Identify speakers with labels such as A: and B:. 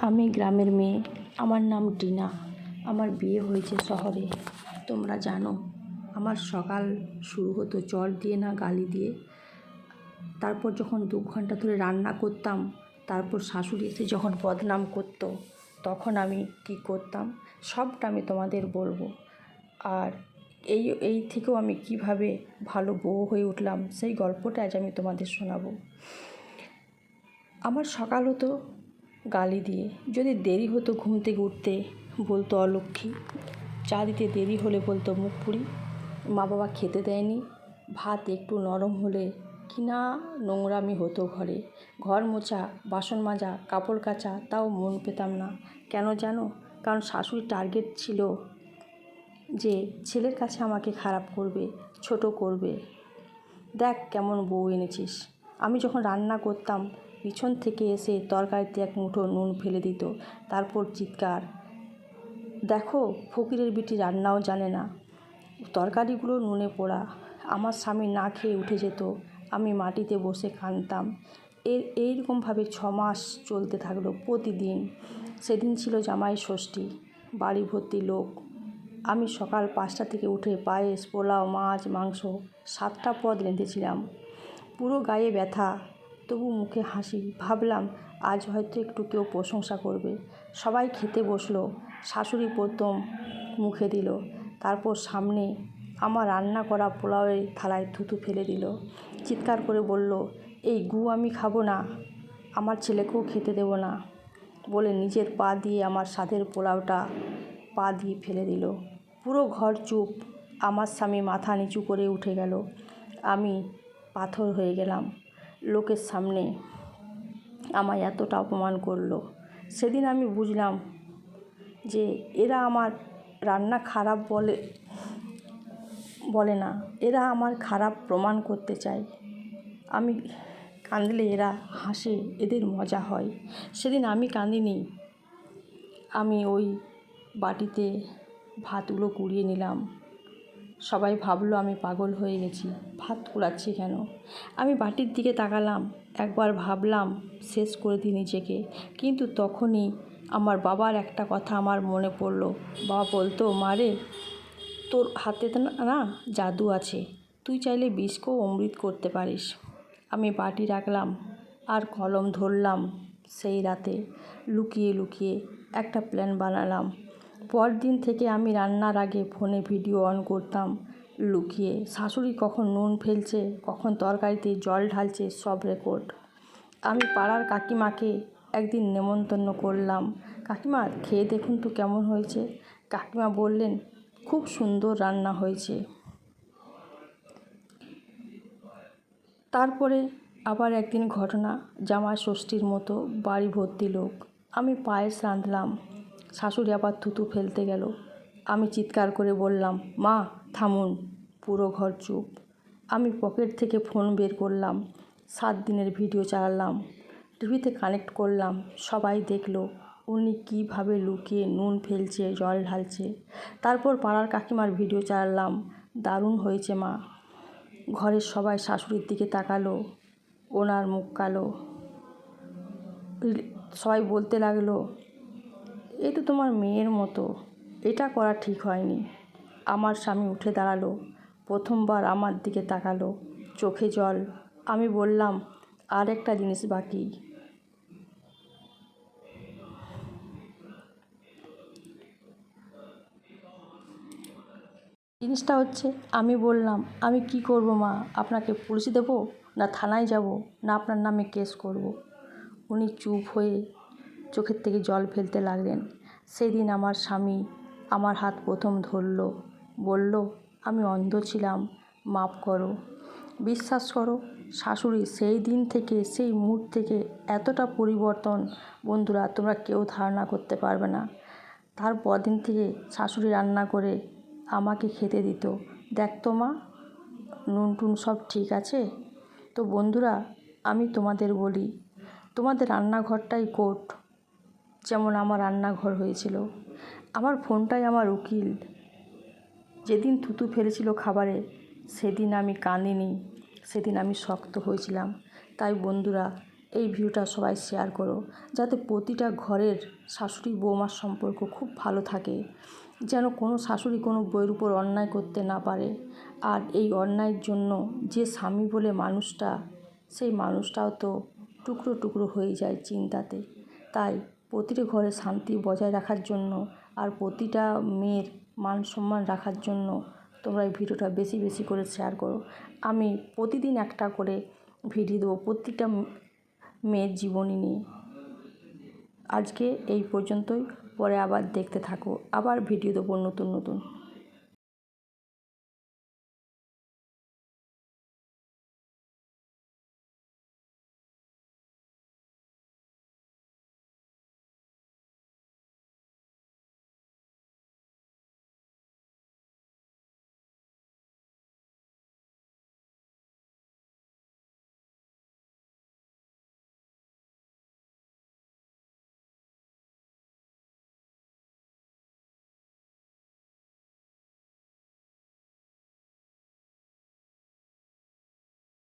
A: আমি গ্রামের মেয়ে, আমার নাম টিনা। আমার বিয়ে হয়েছে শহরে। তোমরা জানো আমার সকাল শুরু হতো চট দিয়ে না গালি দিয়ে। তারপর যখন 2 ঘন্টা ধরে রান্না করতাম, তারপর শাশুড়ি এসে যখন বদনাম করতো, তখন আমি কি করতাম সবটা আমি তোমাদের বলবো। আর এই থেকেও আমি কিভাবে ভালো বউ হয়ে উঠলাম সেই গল্পটা আজ আমি তোমাদের শোনাবো। আমার সকাল হতো গালি দিয়ে, যদি দেরি হতো ঘুম থেকে উঠতে বলতো অলক্ষ্মী, চা দিতে দেরি হলে বলতো মুখ পুরি, মা বাবা খেতে দেয়নি, ভাত একটু নরম হলে কি না নোংরামি হতো ঘরে, ঘর মোছা, বাসন মাজা, কাপড় কাচা, তাও মন পেতাম না। কেন জানো? কারণ শাশুড়ির টার্গেট ছিল যে ছেলের কাছে আমাকে খারাপ করবে, ছোট করবে। দেখ কেমন বউ এনেছিস। আমি যখন রান্না করতাম পিছন থেকে এসে তরকারিতে এক মুঠো নুন ফেলে দিত, তারপর চিৎকার, দেখো ফকিরের বিটি রান্নাও জানে না, তরকারিগুলো নুনে পোড়া। আমার স্বামী না খেয়ে উঠে যেত, আমি মাটিতে বসে কাঁদতাম। এইরকমভাবে 6 মাস চলতে থাকলো প্রতিদিন। সেদিন ছিল জামাই ষষ্ঠী, বাড়ি ভর্তি লোক। আমি সকাল 5টা থেকে উঠে পায়েস, পোলাও, মাছ, মাংস 7টা পদ রেঁধেছিলাম। পুরো গায়ে ব্যথা, তবু মুখে হাসি। ভাবলাম আজ হয়তো একটু কেউ প্রশংসা করবে। সবাই খেতে বসলো। শাশুড়ি প্রথম মুখে দিল, তারপর সামনে আমার রান্না করা পোলাওয়ের থালায় থুতু ফেলে দিল। চিৎকার করে বলল, এই গু আমি খাবো না, আমার ছেলেকেও খেতে দেব না, বলে নিজের পা দিয়ে আমার স্বাদের পোলাওটা পা দিয়ে ফেলে দিল। পুরো ঘর চুপ। আমার স্বামী মাথা নিচু করে উঠে গেল। আমি পাথর হয়ে গেলাম। লোকের সামনে আমায় এতটা অপমান করলো। সেদিন আমি বুঝলাম যে এরা আমার রান্না খারাপ বলে না, এরা আমার খারাপ প্রমাণ করতে চায়। আমি কাঁদলে এরা হাসে, এদের মজা হয়। সেদিন আমি কাঁদিনি, আমি ওই বাটিতে ভাতগুলো কুড়িয়ে নিলাম। সবাই ভাবলো আমি পাগল হয়ে গেছি, ভাত কুড়াচ্ছি কেন। আমি বাটির দিকে তাকালাম, একবার ভাবলাম শেষ করে দিই নিজেকে, কিন্তু তখনই আমার বাবার একটা কথা আমার মনে পড়লো। বাবা বলতো, মারে তোর হাতে না জাদু আছে, তুই চাইলে বিষকেও অমৃত করতে পারিস। আমি বাটি রাখলাম আর কলম ধরলাম। সেই রাতে লুকিয়ে লুকিয়ে একটা প্ল্যান বানালাম। পরদিন থেকে আমি রান্নার আগে ফোনে ভিডিও অন করতাম লুকিয়ে। শাশুড়ি কখন নুন ফেলছে, কখন তরকারিতে জল ঢালছে, সব রেকর্ড। আমি পাড়ার কাকিমাকে একদিন নেমন্তন্ন করলাম, কাকিমা খেয়ে দেখুন তো কেমন হয়েছে। কাকিমা বললেন, খুব সুন্দর রান্না হয়েছে। তারপরে আবার একদিন ঘটনা, জামাই ষষ্ঠীর মতো বাড়ি ভর্তি লোক। আমি পায়েস রাঁধলাম, শাশুড়ি আবার থুতু ফেলতে গেল। আমি চিৎকার করে বললাম, মা থামুন। পুরো ঘর চুপ। আমি পকেট থেকে ফোন বের করলাম, 7 দিনের ভিডিও চালালাম, টিভিতে কানেক্ট করলাম। সবাই দেখলো উনি কীভাবে লুকিয়ে নুন ফেলছে, জল ঢালছে। তারপর পাড়ার কাকিমার ভিডিও চালালাম, দারুণ হয়েছে মা। ঘরের সবাই শাশুড়ির দিকে তাকালো, ওনার মুখ কালো। সবাই বলতে লাগলো, এই তো তোমার মেয়ের মতো, এটা করা ঠিক হয়নি। আমার স্বামী উঠে দাঁড়ালো, প্রথমবার আমার দিকে তাকালো, চোখে জল। আমি বললাম, আর একটা জিনিস বাকি। জিনিসটা হচ্ছে, আমি বললাম, আমি কি করব মা, আপনাকে পুলিশে দেবো, না থানায় যাব, না আপনার নামে কেস করব। উনি চুপ হয়ে চোখের থেকে জল ফেলতে লাগলেন। সেদিন আমার স্বামী আমার হাত প্রথম ধরল, বলল, আমি অন্ধ ছিলাম, মাফ করো। বিশ্বাস করো শাশুড়ি সেই দিন থেকে, সেই মুড থেকে এতটা পরিবর্তন, বন্ধুরা তোমরা কেউ ধারণা করতে পারবে না। তারপর দিন থেকে শাশুড়ি রান্না করে আমাকে খেতে দিত। দেখতো মা, নুন টুন সব ঠিক আছে তো। বন্ধুরা আমি তোমাদের বলি, তোমাদের রান্নাঘরটাই কোর্ট, যেমন আমার রান্নাঘর হয়েছিল। আমার ফোনটাই আমার উকিল। যেদিন থুতু ফেলেছিল খাবারে, সেদিন আমি কাঁদিনি, সেদিন আমি শক্ত হয়েছিলাম। তাই বন্ধুরা এই ভিডিওটা সবাই শেয়ার করো, যাতে প্রতিটা ঘরের শাশুড়ি বৌমার সম্পর্ক খুব ভালো থাকে, যেন কোনো শাশুড়ি কোনো বউয়ের উপর অন্যায় করতে না পারে। আর এই অন্যায়ের জন্য যে স্বামী বলে মানুষটা, সেই মানুষটাও তো টুকরো টুকরো হয়ে যায় চিন্তাতে। তাই প্রতিটা ঘরে শান্তি বজায় রাখার জন্য আর প্রতিটা মেয়ের মান সম্মান রাখার জন্য তোমরা এই ভিডিওটা বেশি বেশি করে শেয়ার করো। আমি প্রতিদিন একটা করে ভিডিও দেবো প্রতিটা মেয়ের জীবনী নিয়ে। আজকে এই পর্যন্তই, পরে আবার দেখতে থাকো, আবার ভিডিও দেবো নতুন নতুন।